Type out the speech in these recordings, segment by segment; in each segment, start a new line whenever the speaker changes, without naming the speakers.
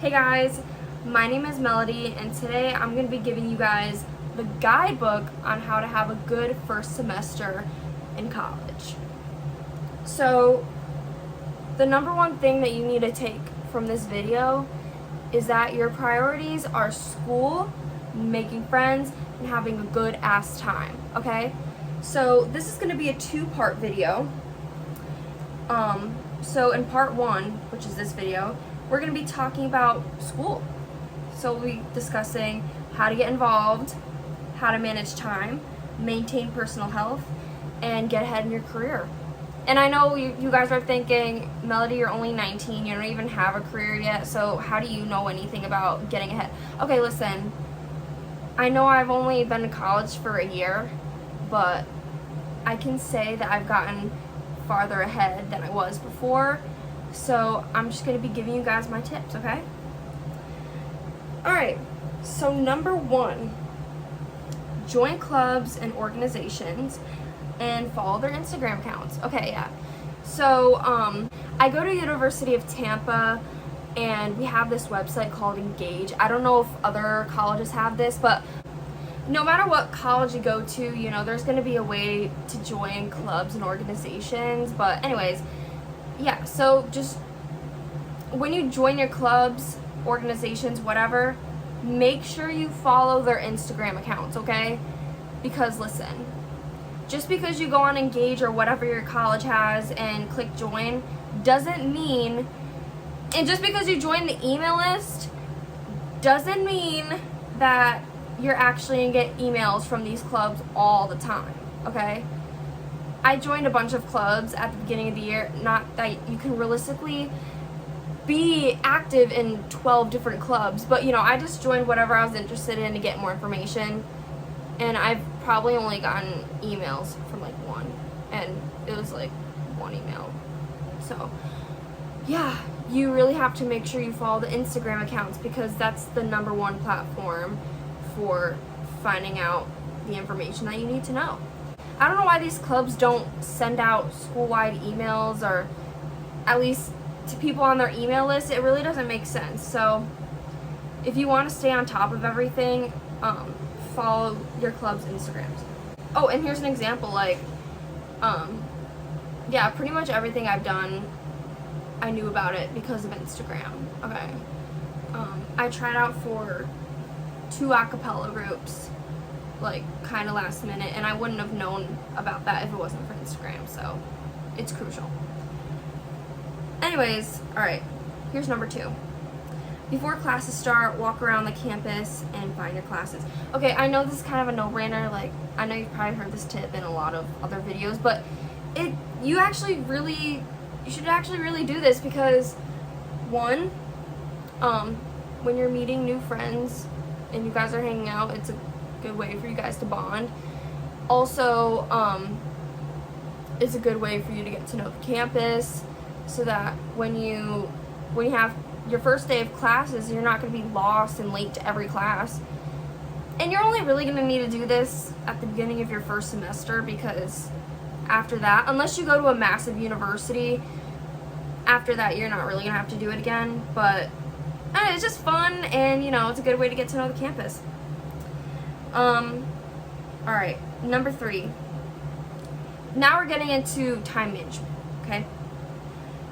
Hey guys, my name is Melody and today I'm going to be giving you guys the guidebook on how to have a good first semester in college. So the number one thing that you need to take from this video is that your priorities are school, making friends, and having a good ass time, okay? So this is going to be a two-part video. So in part one, which is this video, we're going to be talking about school. So we'll be discussing how to get involved, how to manage time, maintain personal health, and get ahead in your career. And I know you guys are thinking, Melody, you're only 19, you don't even have a career yet, so how do you know anything about getting ahead? Okay, listen, I know I've only been to college for a year, but I can say that I've gotten farther ahead than I was before, so I'm just going to be giving you guys my tips, okay? Alright, so number one, join clubs and organizations and follow their Instagram accounts. Okay, yeah. So, I go to University of Tampa, and we have this website called Engage. I don't know if other colleges have this, but no matter what college you go to, you know, there's going to be a way to join clubs and organizations. But anyways, yeah, so just when you join your clubs, organizations, whatever, make sure you follow their Instagram accounts, okay? Because listen, just because you go on Engage or whatever your college has and click join doesn't mean, and just because you join the email list doesn't mean that you're actually gonna get emails from these clubs all the time, okay? I joined a bunch of clubs at the beginning of the year. Not that you can realistically be active in 12 different clubs, but you know, I just joined whatever I was interested in to get more information, and I've probably only gotten emails from like one, and it was like one email. So yeah, you really have to make sure you follow the Instagram accounts because that's the number one platform for finding out the information that you need to know. I don't know why these clubs don't send out school-wide emails, or at least to people on their email list. It really doesn't make sense. So if you want to stay on top of everything, follow your club's Instagrams. Oh, and here's an example, like, yeah, pretty much everything I've done, I knew about it because of Instagram, okay? I tried out for 2 a cappella groups, like, kind of last minute, and I wouldn't have known about that if it wasn't for Instagram, so it's crucial. Anyways, alright, here's number 2. Before classes start, walk around the campus and find your classes. Okay, I know this is kind of a no-brainer, like, I know you've probably heard this tip in a lot of other videos, but you should actually really do this because, one, when you're meeting new friends and you guys are hanging out, it's a good way for you guys to bond. Also, it's a good way for you to get to know the campus, so that when you have your first day of classes, you're not going to be lost and late to every class. And you're only really going to need to do this at the beginning of your first semester, because after that, unless you go to a massive university, after that you're not really going to have to do it again. But it's just fun, and you know, it's a good way to get to know the campus. Alright, number 3. Now we're getting into time management, okay?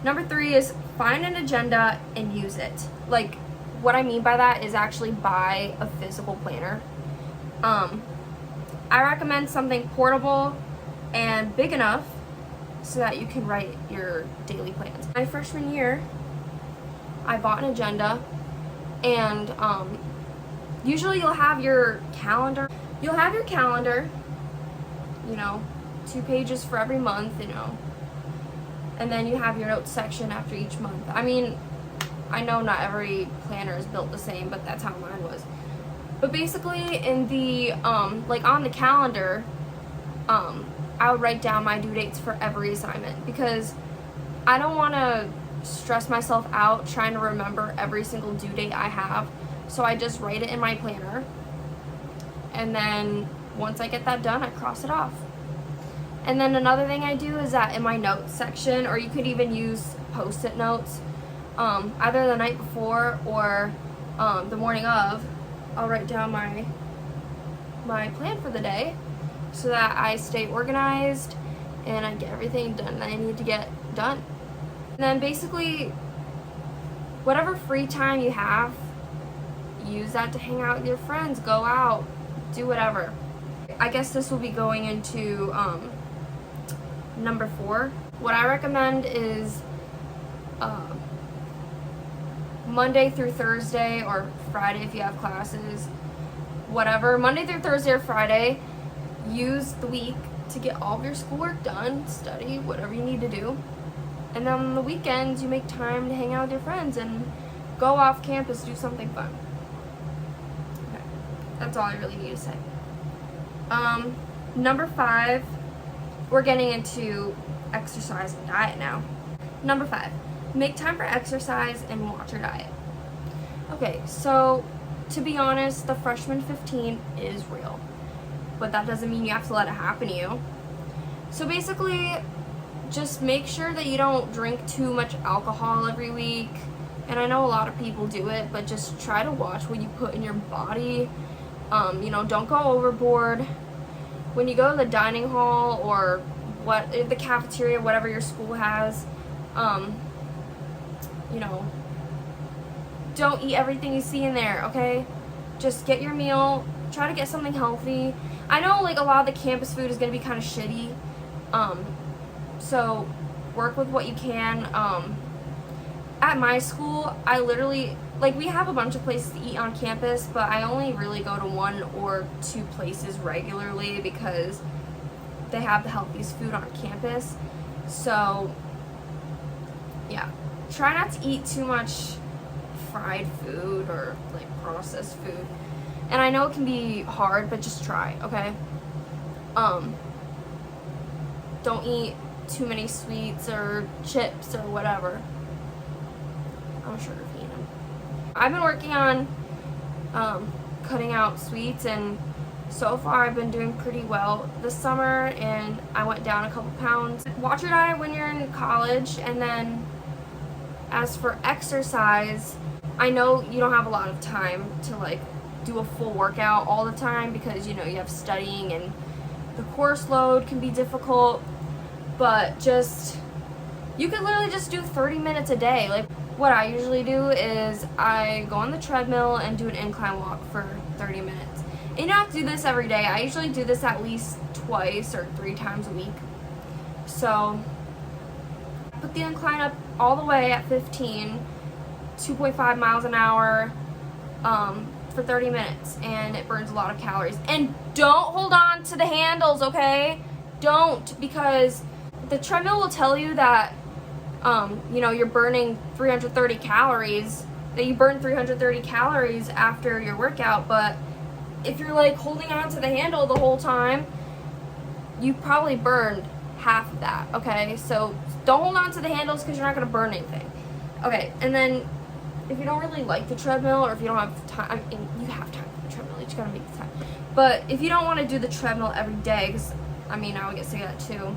Number 3 is find an agenda and use it. Like, what I mean by that is actually buy a physical planner. I recommend something portable and big enough so that you can write your daily plans. My freshman year, I bought an agenda, and usually you'll have your calendar. You'll have your calendar, you know, 2 pages for every month, you know, and then you have your notes section after each month. I mean, I know not every planner is built the same, but that's how mine was. But basically, in the, like on the calendar, I would write down my due dates for every assignment, because I don't want to stress myself out trying to remember every single due date I have. So I just write it in my planner, and then once I get that done, I cross it off. And then another thing I do is that in my notes section, or you could even use post-it notes, either the night before or the morning of. I'll write down my plan for the day so that I stay organized and I get everything done that I need to get done. And then basically, whatever free time you have, use that to hang out with your friends, go out, do whatever. I guess this will be going into number 4. What I recommend is Monday through Thursday, or Friday if you have classes, whatever, Monday through Thursday or Friday, use the week to get all of your schoolwork done, study, whatever you need to do. And then on the weekends, you make time to hang out with your friends and go off campus, do something fun. Okay, that's all I really need to say. Number 5, we're getting into exercise and diet now. Number 5, make time for exercise and watch your diet. Okay, so to be honest, the freshman 15 is real, but that doesn't mean you have to let it happen to you. So basically, just make sure that you don't drink too much alcohol every week. And I know a lot of people do it, but just try to watch what you put in your body. Don't go overboard. When you go to the dining hall or the cafeteria, whatever your school has, don't eat everything you see in there, okay? Just get your meal, try to get something healthy. I know like a lot of the campus food is gonna be kind of shitty, so work with what you can. At my school, I literally, we have a bunch of places to eat on campus, but I only really go to 1 or 2 places regularly because they have the healthiest food on campus. So yeah, try not to eat too much fried food or processed food. And I know it can be hard, but just try, okay? Don't eat too many sweets or chips or whatever. I'm a sugar fiend. I've been working on cutting out sweets, and so far I've been doing pretty well this summer, and I went down a couple pounds. Watch your diet when you're in college. And then as for exercise, I know you don't have a lot of time to do a full workout all the time because you have studying and the course load can be difficult, but you could literally just do 30 minutes a day. What I usually do is I go on the treadmill and do an incline walk for 30 minutes. And you don't have to do this every day. I usually do this at least twice or 3 times a week. So put the incline up all the way at 15, 2.5 miles an hour for 30 minutes, and it burns a lot of calories. And don't hold on to the handles, okay? Don't, because the treadmill will tell you that you're burning 330 calories, that you burn 330 calories after your workout, but if you're holding on to the handle the whole time, you probably burned half of that, okay? So don't hold on to the handles because you're not going to burn anything. Okay, and then if you don't really like the treadmill, or if you don't have time, you have time for the treadmill, you just got to make the time. But if you don't want to do the treadmill every day, because I would get sick of that too,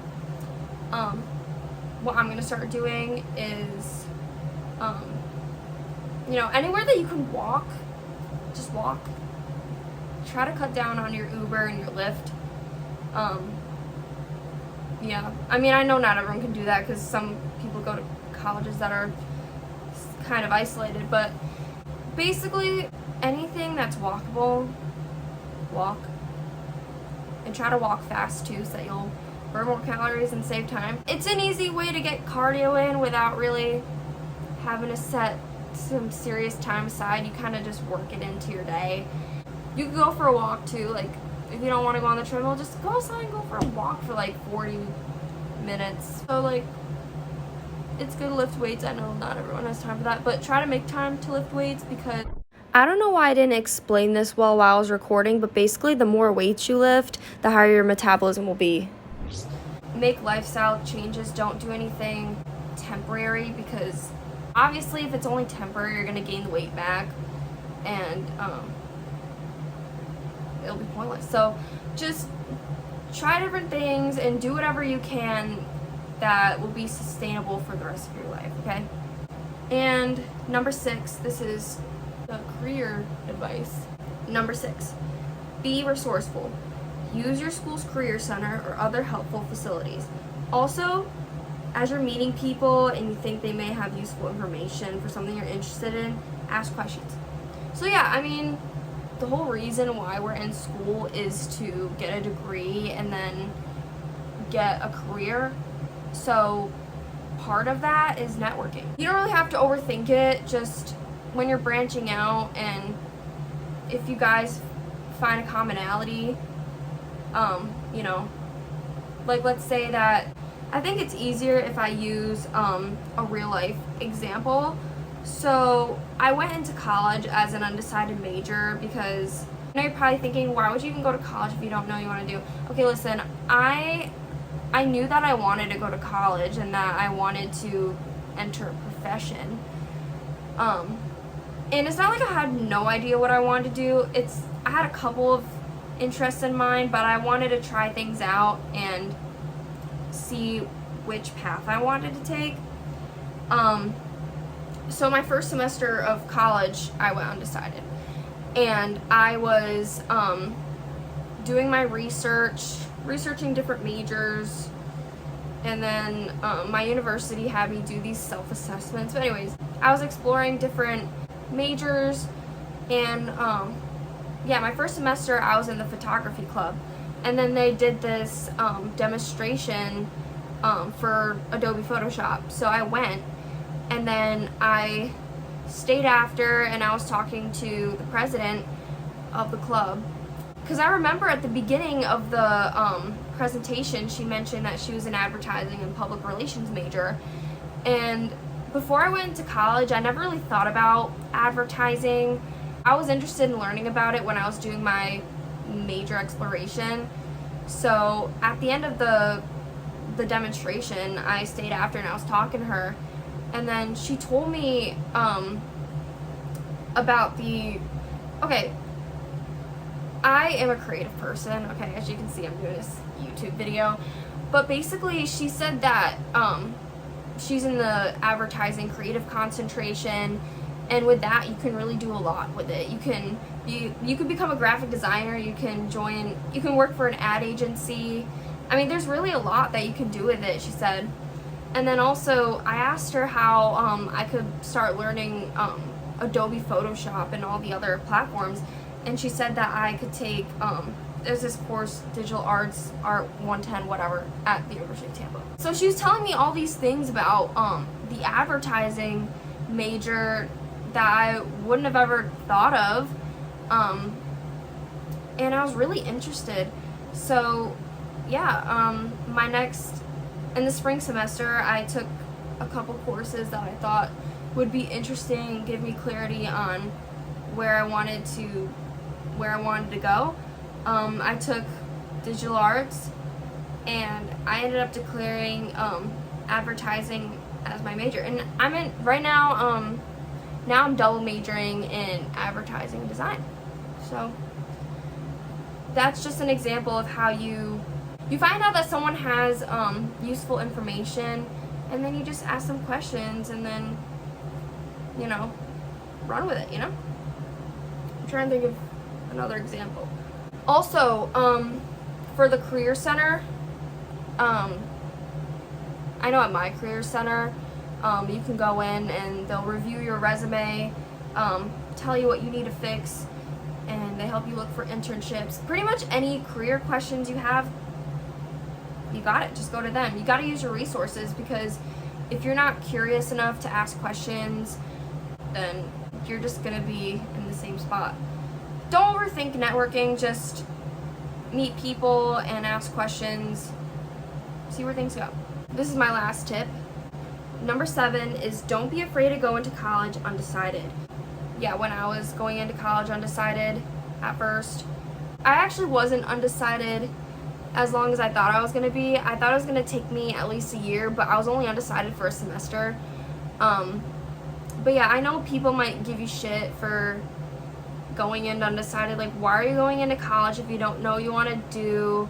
what I'm going to start doing is, anywhere that you can walk, just walk. Try to cut down on your Uber and your Lyft. Yeah, I know not everyone can do that because some people go to colleges that are kind of isolated, but basically anything that's walkable, walk. And try to walk fast too so that you'll burn more calories and save time. It's an easy way to get cardio in without really having to set some serious time aside. You kind of just work it into your day. You can go for a walk too. If you don't want to go on the treadmill, just go outside and go for a walk for 40 minutes. So it's good to lift weights. I know not everyone has time for that, but try to make time to lift weights, because I don't know why I didn't explain this well while I was recording, but basically the more weights you lift, the higher your metabolism will be. Make lifestyle changes. Don't do anything temporary, because obviously if it's only temporary, you're going to gain the weight back, and it'll be pointless. So just try different things and do whatever you can that will be sustainable for the rest of your life, okay? And number 6, this is the career advice. Number 6, be resourceful. Use your school's career center or other helpful facilities. Also, as you're meeting people and you think they may have useful information for something you're interested in, ask questions. So yeah, I mean, the whole reason why we're in school is to get a degree and then get a career. So part of that is networking. You don't really have to overthink it, just when you're branching out, and if you guys find a commonality, you know, like let's say that, I think it's easier if I use a real life example. So I went into college as an undecided major because, I know you're probably thinking, why would you even go to college if you don't know what you want to do? Okay, listen, I knew that I wanted to go to college and that I wanted to enter a profession. And it's not like I had no idea what I wanted to do. I had a couple of interests in mind, but I wanted to try things out and see which path I wanted to take. So my first semester of college, I went undecided. And I was doing my researching different majors, and then my university had me do these self-assessments. But anyways, I was exploring different majors, and yeah, my first semester I was in the photography club, and then they did this demonstration for Adobe Photoshop. So I went, and then I stayed after, and I was talking to the president of the club, because I remember at the beginning of the presentation she mentioned that she was an advertising and public relations major. And before I went into college, I never really thought about advertising. I was interested in learning about it when I was doing my major exploration. So at the end of the demonstration, I stayed after and I was talking to her, and then she told me about okay, I am a creative person, okay, as you can see I'm doing this YouTube video, but basically she said that she's in the advertising creative concentration, and with that you can really do a lot with it. You can become a graphic designer, you can work for an ad agency. I mean, there's really a lot that you can do with it, she said. And then also I asked her how I could start learning Adobe Photoshop and all the other platforms, and she said that I could take there's this course, Digital Arts, Art 110, whatever, at the University of Tampa. So she was telling me all these things about the advertising major that I wouldn't have ever thought of, and I was really interested. So yeah, in the spring semester I took a couple courses that I thought would be interesting and give me clarity on where I wanted to go. I took digital arts, and I ended up declaring advertising as my major. And right now I'm double majoring in advertising and design. So that's just an example of how you find out that someone has useful information, and then you just ask them questions, and then run with it. I'm trying to think of another example. Also, for the career center, I know at my career center, you can go in and they'll review your resume, tell you what you need to fix, and they help you look for internships. Pretty much any career questions you have, you got it. Just go to them. You got to use your resources, because if you're not curious enough to ask questions, then you're just going to be in the same spot. Don't overthink networking. Just meet people and ask questions. See where things go. This is my last tip. Number 7 is don't be afraid to go into college undecided. Yeah, when I was going into college undecided at first, I actually wasn't undecided as long as I thought I was going to be. I thought it was going to take me at least a year, but I was only undecided for a semester. But yeah, I know people might give you shit for going in undecided. Like, why are you going into college if you don't know what you want to do?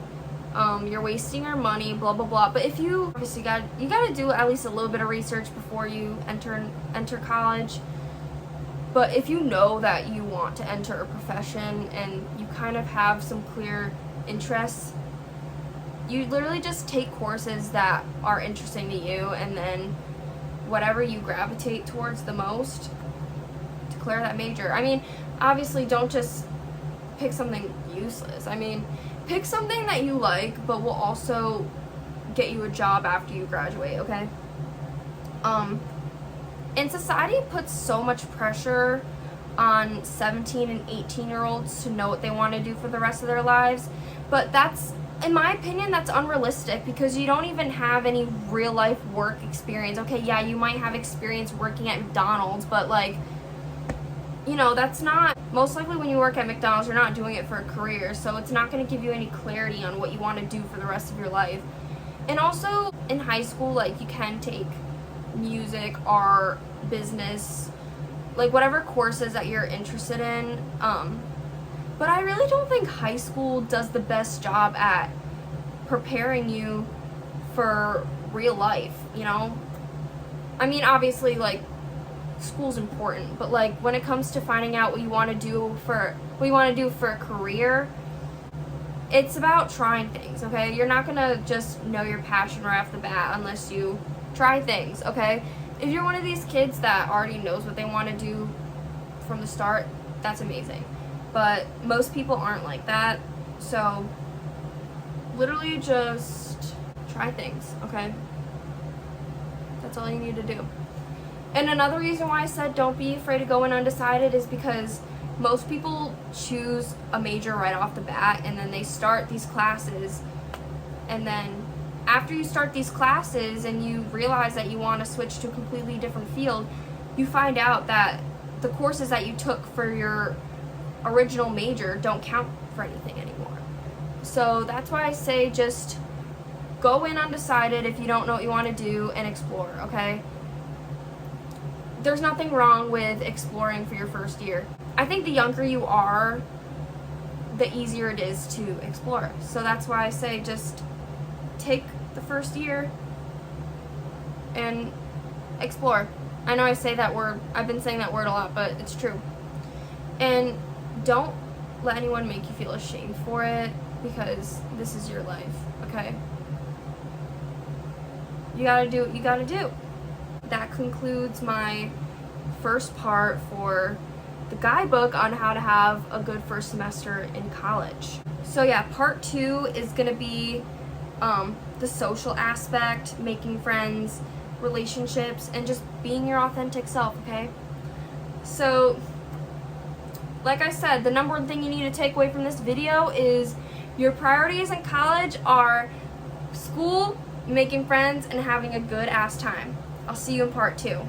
you're wasting your money, blah blah blah. But if you obviously you gotta do at least a little bit of research before you enter college. But if you know that you want to enter a profession and you kind of have some clear interests, you literally just take courses that are interesting to you, and then whatever you gravitate towards the most, declare that major. I mean, obviously don't just pick something useless. I mean, pick something that you like but will also get you a job after you graduate, okay? And society puts so much pressure on 17 and 18-year-olds to know what they want to do for the rest of their lives, but that's, in my opinion, that's unrealistic, because you don't even have any real life work experience. Okay, yeah, you might have experience working at McDonald's, but like, you know, that's not, most likely when you work at McDonald's, you're not doing it for a career, so it's not going to give you any clarity on what you want to do for the rest of your life. And also, in high school, like, you can take music, art, business, like whatever courses that you're interested in, but I really don't think high school does the best job at preparing you for real life, you know? I mean, obviously, like, school's important, but like when it comes to finding out what you want to do for a career, it's about trying things, okay? You're not gonna just know your passion right off the bat unless you try things, okay? If you're one of these kids that already knows what they want to do from the start, that's amazing. But most people aren't like that, so literally just try things, okay? That's all you need to do. And another reason why I said don't be afraid to go in undecided is because most people choose a major right off the bat, and then they start these classes, and then after you start these classes and you realize that you want to switch to a completely different field, you find out that the courses that you took for your original major don't count for anything anymore. So that's why I say just go in undecided if you don't know what you want to do, and explore, okay? There's nothing wrong with exploring for your first year. I think the younger you are, the easier it is to explore. So that's why I say just take the first year and explore. I know I say that word, I've been saying that word a lot, but it's true. And don't let anyone make you feel ashamed for it, because this is your life, okay? You gotta do what you gotta do. That concludes my first part for the guidebook on how to have a good first semester in college. So yeah, part 2 is gonna be the social aspect, making friends, relationships, and just being your authentic self, okay? So, like I said, the number one thing you need to take away from this video is your priorities in college are school, making friends, and having a good ass time. I'll see you in part 2.